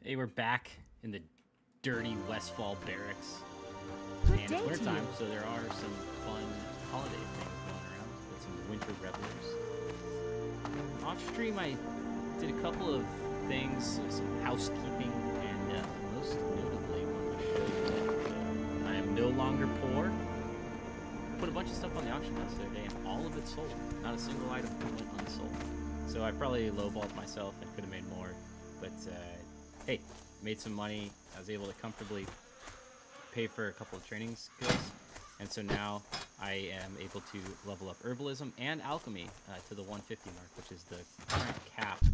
Hey, we're back in the dirty Westfall barracks. And it's wintertime, so there are some fun holiday things going around with some winter revelers. Off stream, I did a couple of things, some housekeeping, and most notably, I want to show you that I am no longer poor. Put a bunch of stuff on the auction house the other day, and all of it sold. Not a single item went unsold. So I probably lowballed myself and could have made more, but hey, made some money. I was able to comfortably pay for a couple of training skills, and so now I am able to level up herbalism and alchemy to the 150 mark, which is the current cap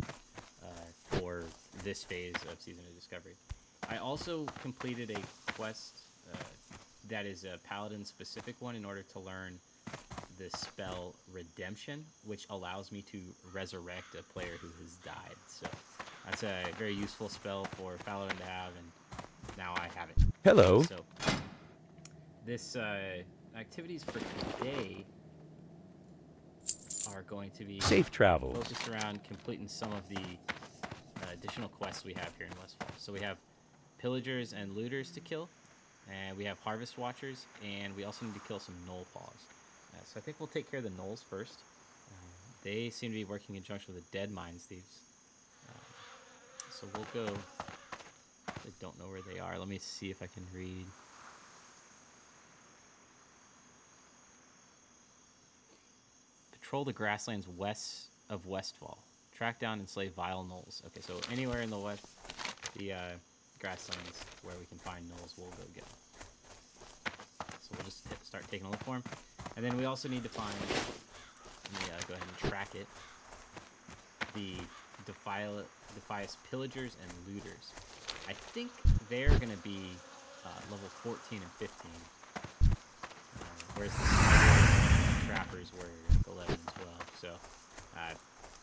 for this phase of Season of Discovery. I also completed a quest that is a paladin specific one in order to learn the spell Redemption, which allows me to resurrect a player who has died. So that's a very useful spell for paladin to have, and now I have it. Hello. So this activities for today are going to be safe travels, focused around completing some of the additional quests we have here in Westfall. So we have pillagers and looters to kill, and we have harvest watchers, and we also need to kill some gnoll paws. So I think we'll take care of the gnolls first. They seem to be working in conjunction with the dead mines thieves. So we'll go. I don't know where they are. Let me see if I can read. Patrol the grasslands west of Westfall. Track down and slay vile gnolls. Okay, so anywhere in the west, the grasslands where we can find gnolls, we'll go get them. So we'll just start taking a look for them. And then we also need to find, let me go ahead and track it, the Defias pillagers and looters. I think they're going to be level 14 and 15, whereas the smugglers and trappers were 11 as well. So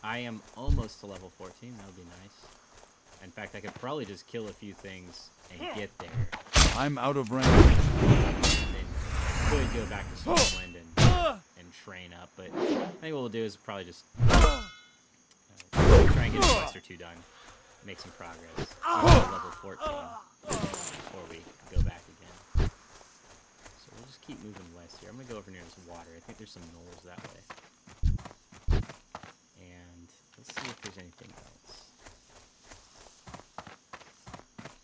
I am almost to level 14. That would be nice. In fact, I could probably just kill a few things and get there. I'm out of range. And then could go back to Stormwind and train up, but I think what we'll do is probably just try and get a quest or two done, make some progress, level 14 before we go back again. So we'll just keep moving west here. I'm gonna go over near this water. I think there's some gnolls that way. And let's see if there's anything else.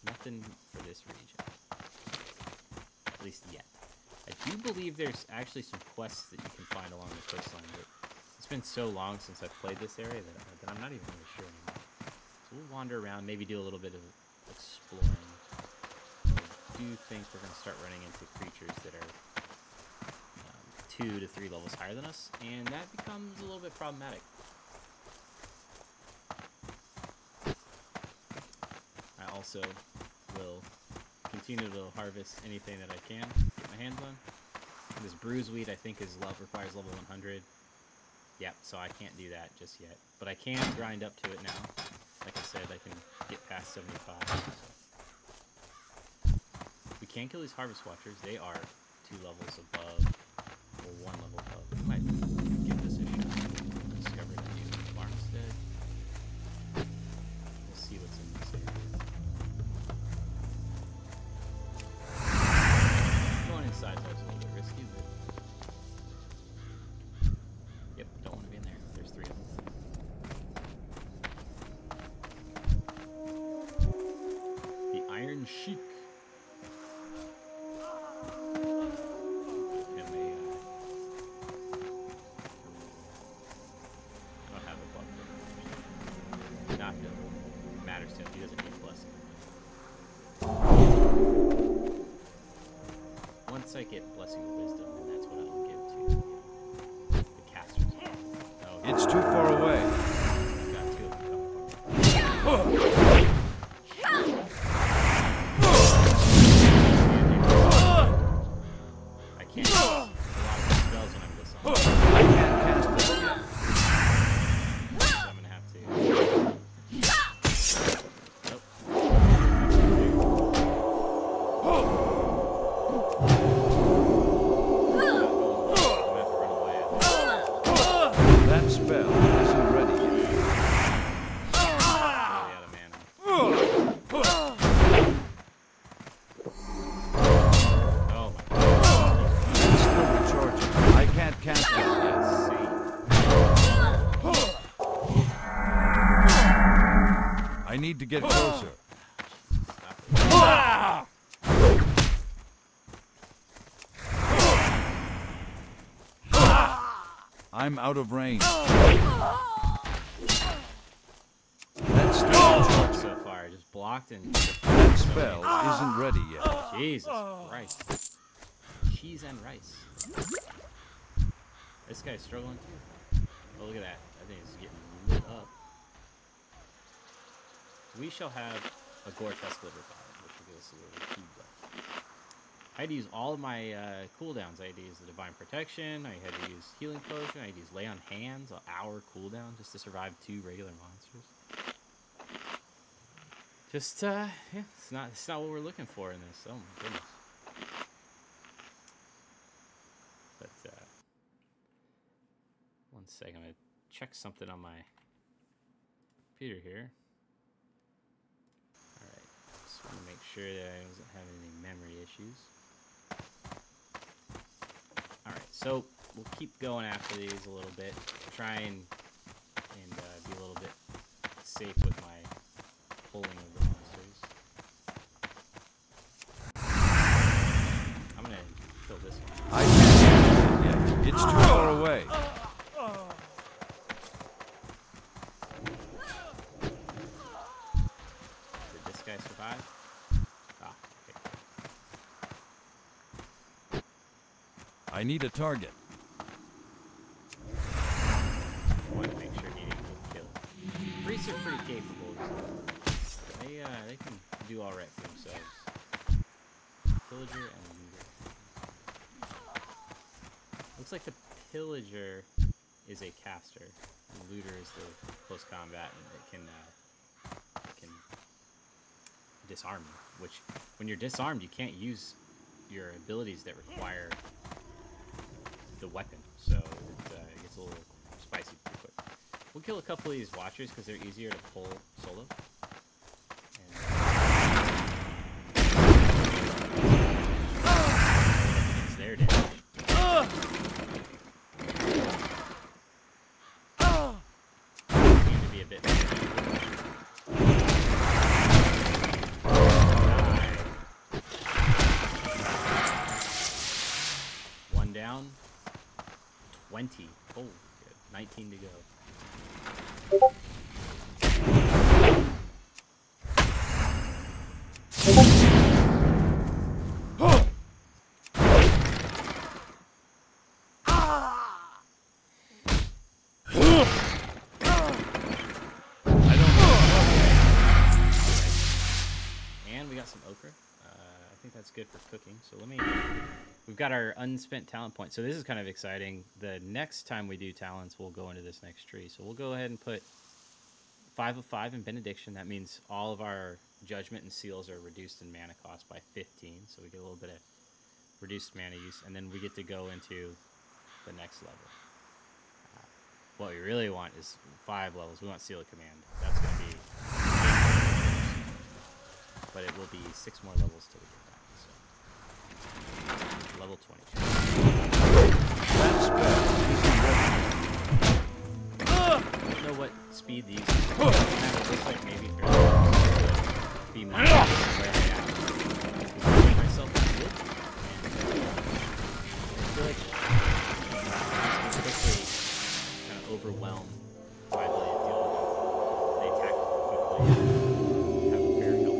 Nothing for this region, at least yet. I do believe there's actually some quests that you can find along the coastline, but it's been so long since I've played this area that I'm not even really sure anymore. So we'll wander around, maybe do a little bit of exploring. I do think we're going to start running into creatures that are 2 to 3 levels higher than us, and that becomes a little bit problematic. I also will continue to harvest anything that I can get my hands on. This bruise wheat I think requires level 100. Yep, so I can't do that just yet. But I can grind up to it now. Like I said, I can get past 75. So. We can kill these harvest watchers. They are 2 levels above, or 1 level above. We might give this a shot. Discover the new farmstead. We'll see what's in this area. Going inside was a little bit risky, but yep, don't want to be in there. There's 3 of them. The Iron Sheik. I'll have a buck. Not that matters to him. He doesn't need blessing. Once I get blessing of wisdom, then that's what I'll give to the casters. Oh, It's too far away. I've got 2 of them coming for me. I can't use a lot of spells when I'm this on. I can't cast them yet. So I'm gonna have to. Nope. That spell need to get closer. Stop it. I'm out of range. That spell, So far, I just blocked and. that spell isn't ready yet. Jesus Christ. Cheese and rice. This guy's struggling too. Oh, look at that. I think it's getting lit up. We shall have a gore test liver bottom, which will give us a little key buff. I had to use all of my cooldowns. I had to use the Divine Protection. I had to use Healing Potion. I had to use Lay on Hands, an hour cooldown, just to survive 2 regular monsters. Just, yeah, it's not what we're looking for in this. Oh my goodness. But, one second, I'm gonna check something on my computer here. Alright, just want to make sure that I wasn't having any memory issues. Alright, so we'll keep going after these a little bit. Try and be a little bit safe with my pulling of the monsters. I'm gonna kill this one. I can't get it yet. It's too far away. Did this guy survive? Ah, okay. I need a target. I want to make sure he didn't get killed. Priests are pretty capable. They can do all right for themselves. Pillager and looter. Looks like the pillager is a caster, and looter is the close combat, and it can disarm you. Which, when you're disarmed, you can't use your abilities that require the weapon, so it gets a little spicy pretty quick. We'll kill a couple of these watchers because they're easier to pull solo. It's their damage. Seem to be a bit One down. 20. Oh, good. 19 to go. And we got some ochre. I think that's good for cooking. So we've got our unspent talent point. So this is kind of exciting. The next time we do talents, we'll go into this next tree. So we'll go ahead and put 5 of 5 in benediction. That means all of our judgment and seals are reduced in mana cost by 15. So we get a little bit of reduced mana use. And then we get to go into the next level. What we really want is 5 levels. We want Seal of Command. That's going to be... But it will be 6 more levels till we get that. So. Level 22. I don't know what speed these kind of looks like maybe for be more where I am. I get myself in the field, and I feel like I'm quickly kind of overwhelmed by the deal with them. They attack quickly. Have a fair health.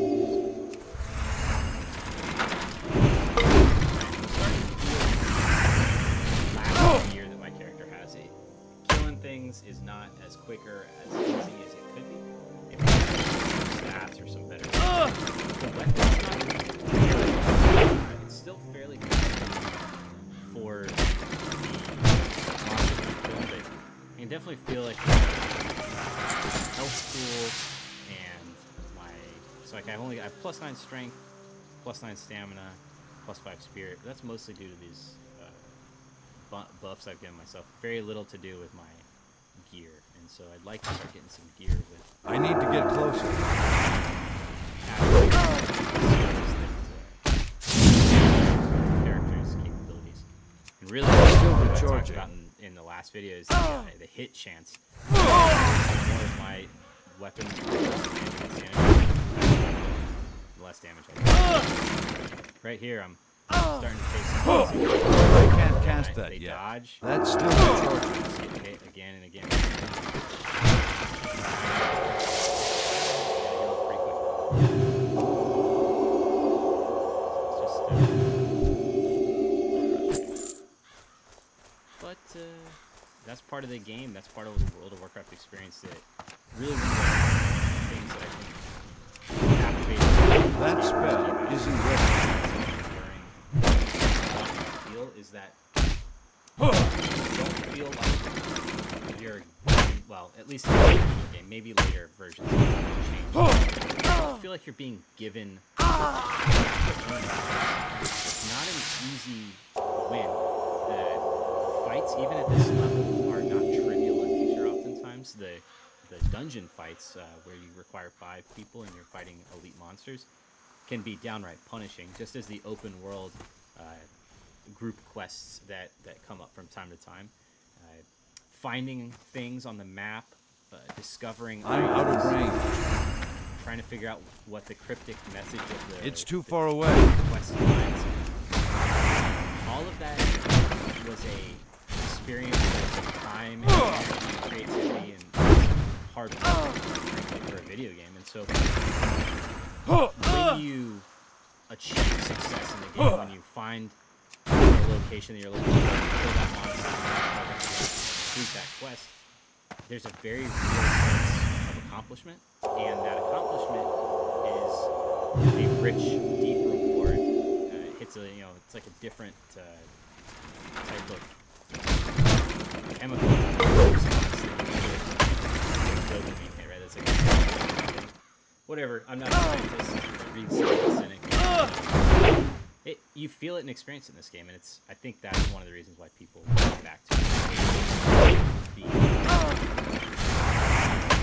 Is not as quick or as easy as it could be. If you have some stats or some better the weapon's not it's still fairly good for the monster but I can definitely feel like health pool and my so like I have +9 strength, +9 stamina, +5 spirit. That's mostly due to these buffs I've given myself. Very little to do with my gear, and so I'd like to start getting some gear with. I need to get closer. Characters' capabilities, and really, Still what I talked recharging. about in the last video is the hit chance. More of my weapons the less damage I do. Right here, I'm starting to take some I can't cast that they yet. dodge. That's still recharging. Just get hit again and again. That's part of the game. That's part of the World of Warcraft experience. That really one of the things that I think activates That spell isn't ready. Feel is that you don't feel like you're, well, at least in the original game, maybe later versions will change. You don't feel like you're being given. It's not an easy win. The fights, even at this level, are not trivial in nature. Oftentimes, the dungeon fights where you require 5 people and you're fighting elite monsters can be downright punishing. Just as the open world group quests that come up from time to time, finding things on the map, discovering. I'm out of range. Trying to figure out what the cryptic message of the. It's too far away. Quest lines. All of that was a experience of time and creativity and hard work, frankly, for a video game. And so when you achieve success in the game, when you find a location that you're looking for, kill that monster, and complete that quest, there's a very real sense of accomplishment, and that accomplishment is a rich, deep reward. It's a, it's like a different type of chemical response that you get dopamine hit, right? That's like whatever. I'm not a scientist. I read science and you feel it and experience it in this game, and I think that's one of the reasons why people come back to it. The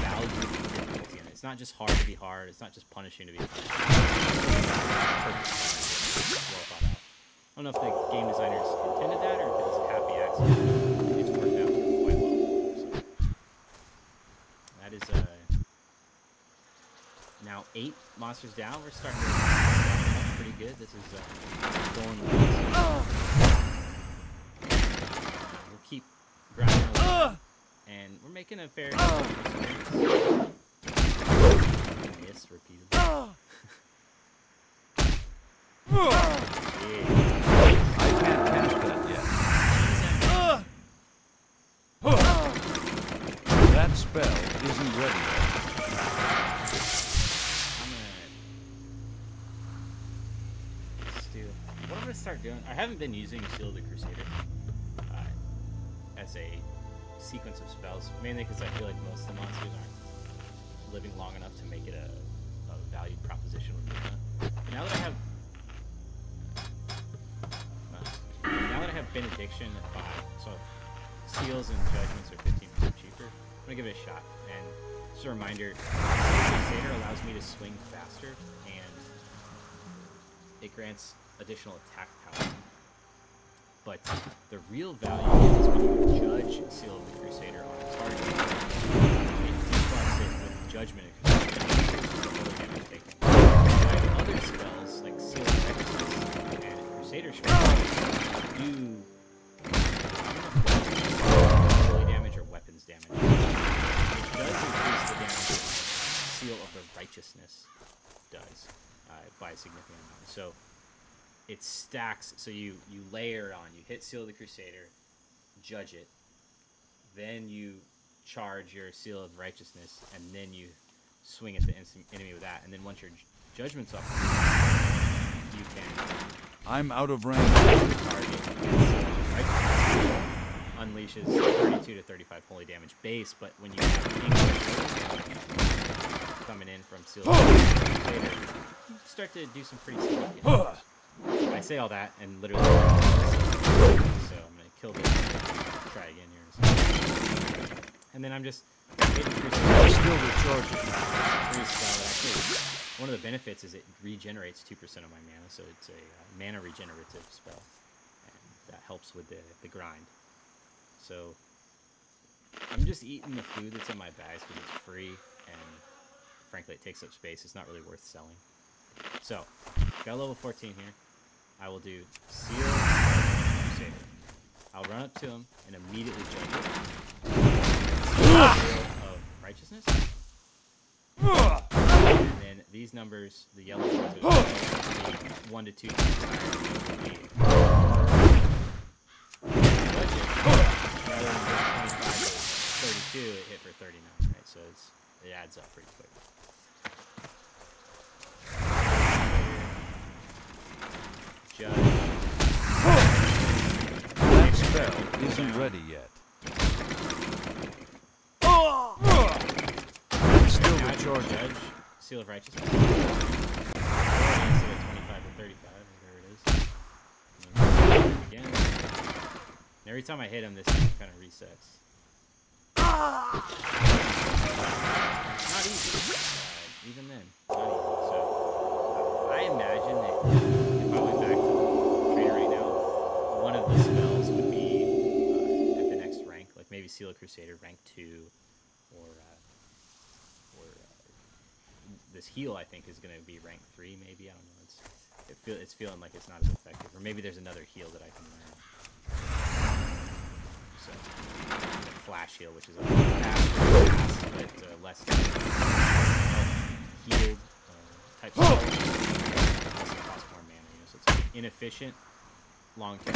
value of the difficulty in it. It's not just hard to be hard. It's not just punishing to be punished. Well thought out. I don't know if the game designers intended that or if it was a happy accident. It's worked out quite well. So that is now 8 monsters down. We're starting to stack them up pretty good. This is going well. We'll keep grinding along, and we're making a fair experience. Miss repeatedly. I can't cast that yet. That spell isn't ready yet. What I'm gonna start doing, I haven't been using Seal of the Crusader as a sequence of spells, mainly because I feel like most of the monsters aren't living long enough to make it a valued proposition with Mana. Now that I have Benediction at 5, so Seals and Judgments are 15% cheaper, I'm gonna give it a shot. And just a reminder, Crusader allows me to swing faster, and it grants additional attack power. But the real value is when you judge Seal of the Crusader on a target, it debuffs it with Judgment and damage taken. I have other spells like Seal of Righteousness and Crusader Strike do melee damage or weapons damage. It does increase the damage that Seal of the Righteousness does by a significant amount. So it stacks, so you layer it on. You hit Seal of the Crusader, judge it, then you charge your Seal of Righteousness, and then you swing at the enemy with that. And then once your Judgment's up, you can. I'm out of range. The target unleashes 32 to 35 holy damage base, but when you have coming in from Seal of the Crusader, you start to do some pretty significant damage. I say all that and literally so I'm gonna kill this and try again here. And then I'm just hitting Still recharging. Actually, one of the benefits is it regenerates 2% of my mana, so it's a mana regenerative spell, and that helps with the grind. So I'm just eating the food that's in my bags because it's free, and frankly, it takes up space. It's not really worth selling. So, got level 14 here. I will do Seal Crusader. I'll run up to him and immediately judge it. Seal of Righteousness. And then these numbers, the yellow ones, are 1 to 2 times higher than they would be. Budget, rather than 25 to 32, it hit for 39, right? So it adds up pretty quick. Judge. That spell isn't ready yet. That's still Now I the can charge. judge Seal of Righteousness. Instead of 25 to 35, whatever it is. And then again. And every time I hit him, this kind of resets. Not easy. Even then, not easy. So I imagine that if I went back to trainer right now, one of the spells would be at the next rank, like maybe Seal of Crusader rank 2, or this heal I think is going to be rank 3, maybe. I don't know. It's feeling like it's not as effective, or maybe there's another heal that I can learn. So, the flash heal, which is a faster cast, but less healed type spell. Also costs more mana, you know, so it's inefficient long term.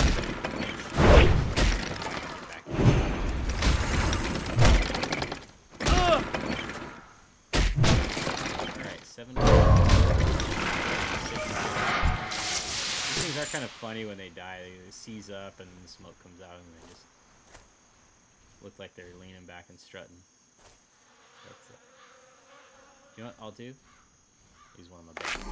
Alright, 7. These things are kind of funny when they die. They seize up and the smoke comes out and they just look like they're leaning back and strutting. That's it. You know what I'll do? Use one of my bandages.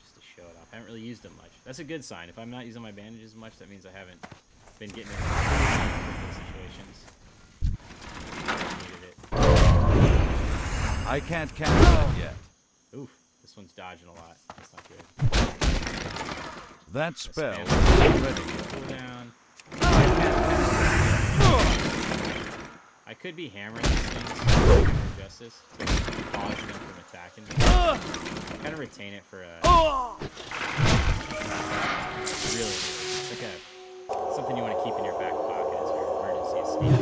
Just to show it off. I haven't really used them much. That's a good sign. If I'm not using my bandages much, that means I haven't been getting in situations. Needed it. I can't cast that yet. Oof. This one's dodging a lot. That's not good. That spell Spam. isn't ready yet. Cool down. I can't cast that I could be hammering these things for justice to pause them from attacking. Kind of retain it for a really, it's like something you want to keep in your back pocket as your emergency escape.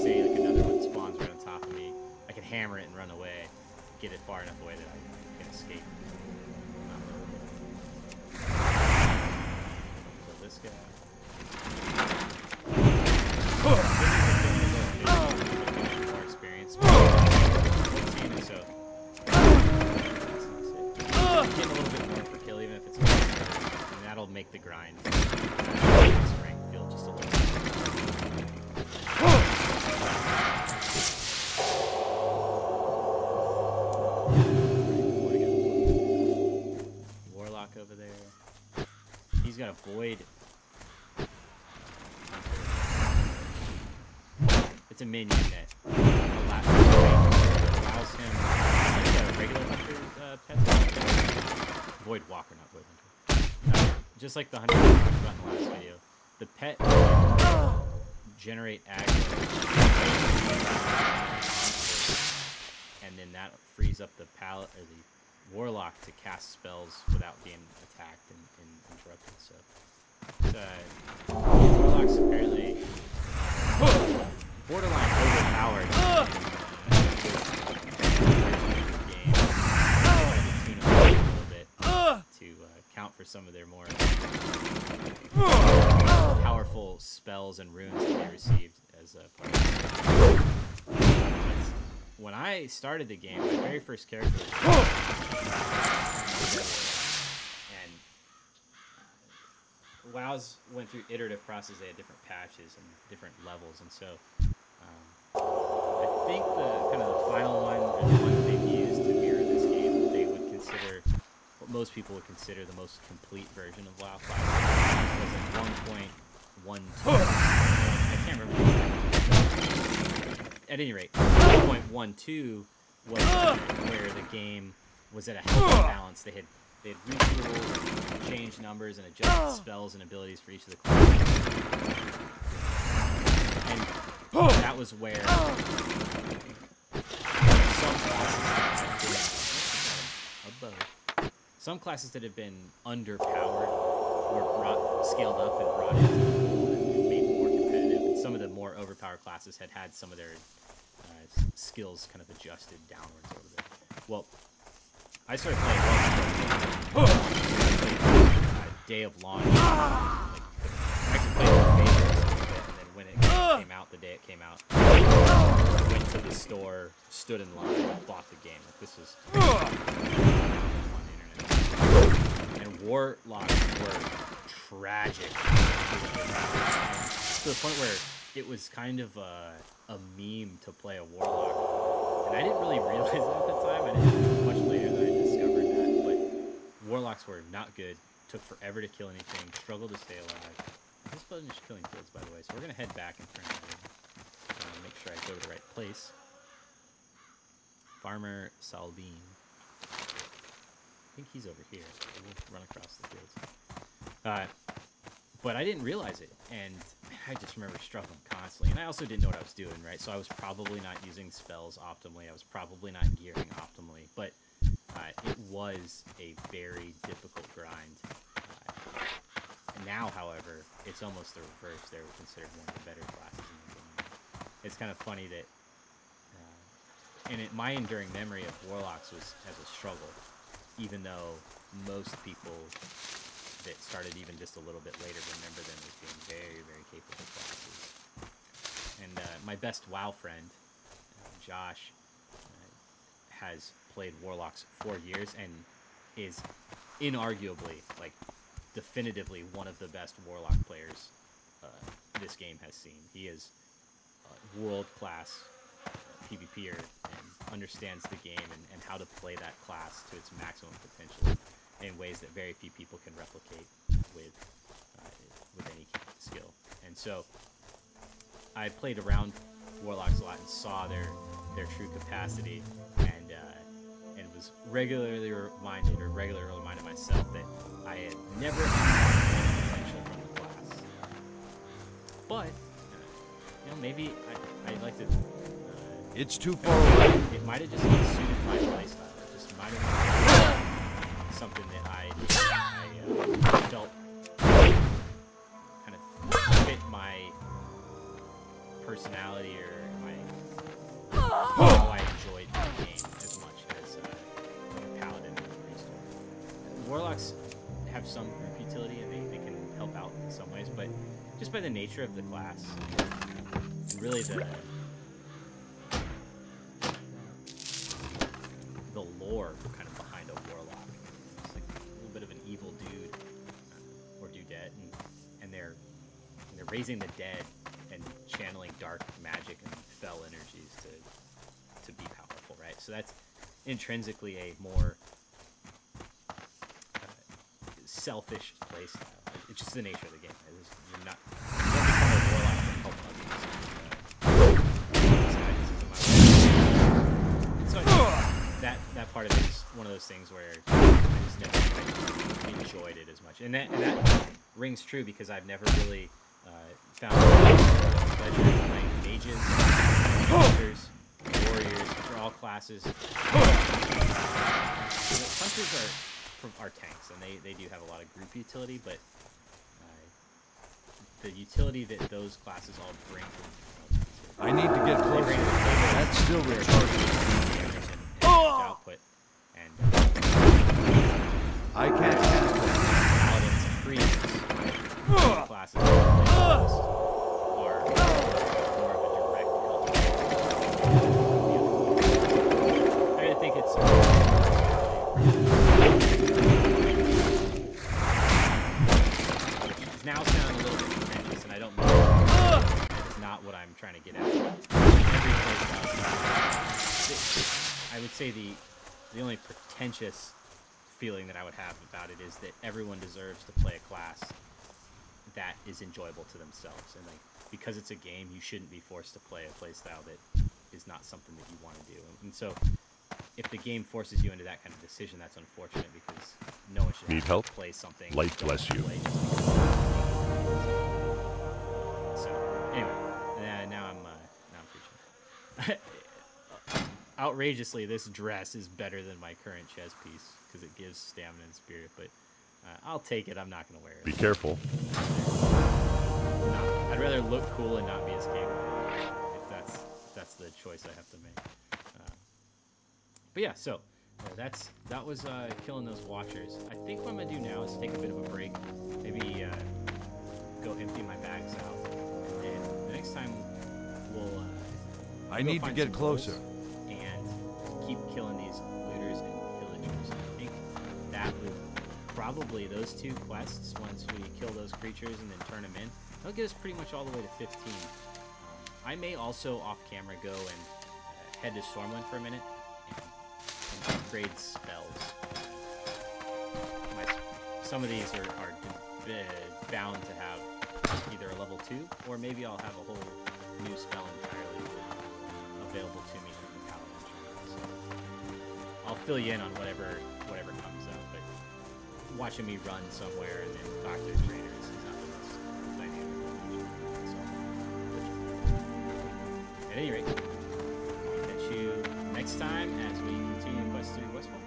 Say like another one spawns right on top of me, I can hammer it and run away, get it far enough away that I can escape. So this guy. More experience. 14 or so. Getting a little bit more per kill, even if it's and that'll make the grind rank feel just a little bit. Warlock over there. He's got a void. It's a minion that allows him. It's like a regular hunter pet. Void walker, not void hunter. Just like the hunter we talked about in the last video, the pet can generate aggro, and then that frees up the pallet or the warlock to cast spells without being attacked and interrupted. So, warlocks apparently borderline overpowered in game. Tried to tune them up a little bit to count for some of their more powerful spells and runes that they received as a part of it. When I started the game, my very first character was and WoW's went through iterative process. They had different patches and different levels, and so I think the kind of the final one, or the one that they've used to mirror this game, they would consider what most people would consider the most complete version of WoW Classic. Was at 1.12. I can't remember the exact. At any rate, 1.12 was where the game was at a healthy balance. They had retooled, changed numbers, and adjusted spells and abilities for each of the classes. And that was where Some classes that have been underpowered were scaled up and brought into the fold and made more competitive. And some of the more overpowered classes had some of their skills kind of adjusted downwards a little bit. Well, I started playing day of launch. Like, I actually played it with favorites a little bit, and then when it came out, the day it came out, I went to the store, stood in line, and bought the game. Like, this was on the internet. And warlocks were tragic to the point where it was kind of a meme to play a warlock. And I didn't really realize it at the time. I didn't much later that I discovered that. But warlocks were not good. Took forever to kill anything. Struggled to stay alive. This button is killing fields, by the way. So we're gonna head back and turn it in. Make sure I go to the right place. Farmer Salbine. I think he's over here. We'll run across the fields. But I didn't realize it, and I just remember struggling constantly. And I also didn't know what I was doing, right? So I was probably not using spells optimally. I was probably not gearing optimally. But it was a very difficult grind. And now, however, it's almost the reverse. They're considered one of the better classes in the game. It's kind of funny that, my enduring memory of warlocks was as a struggle, even though most people that started even just a little bit later remember them as being very, very capable classes. And my best WoW friend, Josh, has played warlocks for years and is inarguably, like, definitively one of the best warlock players this game has seen. He is a world-class PvPer and understands the game and how to play that class to its maximum potential in ways that very few people can replicate with any skill. And so I played around warlocks a lot and saw their true capacity, and was regularly reminded myself that I had never had potential from the class. But maybe I'd like to. It's too far away. It might have just been suited my lifestyle. It just might have been something that I felt kind of fit my personality or how I enjoyed the game as much as a paladin or a priest. Warlocks have some group utility and they can help out in some ways, but just by the nature of the class, and really the lore kind of behind a warlock. It's like a little bit of an evil dude or dudette, and they're raising the dead and channeling dark magic and fell energies to be powerful, right? So that's intrinsically a more selfish playstyle. It's just the nature of the game. Right? You don't become a warlock to help others. So that part of it is one of those things where I just never enjoyed it as much, and that rings true because I've never really found pleasure in playing mages, hunters, warriors, which are all classes. Hunters are tanks, and they do have a lot of group utility, but the utility that those classes all bring to I need to get closer. That's still recharging. Output, and I can't handle it. Paladins and priests classes are more of a direct help. I think it's which now sound a little bit pretentious, and I don't know. It's not what I'm trying to get at. Every playstyle, I would say the only pretentious feeling that I would have about it is that everyone deserves to play a class that is enjoyable to themselves, and like because it's a game, you shouldn't be forced to play a playstyle that is not something that you want to do. And so, if the game forces you into that kind of decision, that's unfortunate because no one should Need have help? to play something. Light bless you. So anyway, now I'm preaching. outrageously, this dress is better than my current chest piece because it gives stamina and spirit. But I'll take it. I'm not gonna wear it. Be careful. No, I'd rather look cool and not be as capable. If that's the choice I have to make. But yeah, so that was killing those watchers. I think what I'm gonna do now is take a bit of a break. Maybe go empty my bags out, and the next time we'll. I need to get closer. And keep killing these looters and pillagers. I think that would probably, those two quests, once we kill those creatures and then turn them in, that'll get us pretty much all the way to 15. I may also off camera go and head to Stormwind for a minute and upgrade spells. Some of these are bound to have either a level 2, or maybe I'll have a whole new spell entirely available to me from the Paladin Journal. So I'll fill you in on whatever comes up, but watching me run somewhere and then talk to the traders is not the most dynamic. So, at any rate, I'll catch you next time as we continue Quest through Westfall.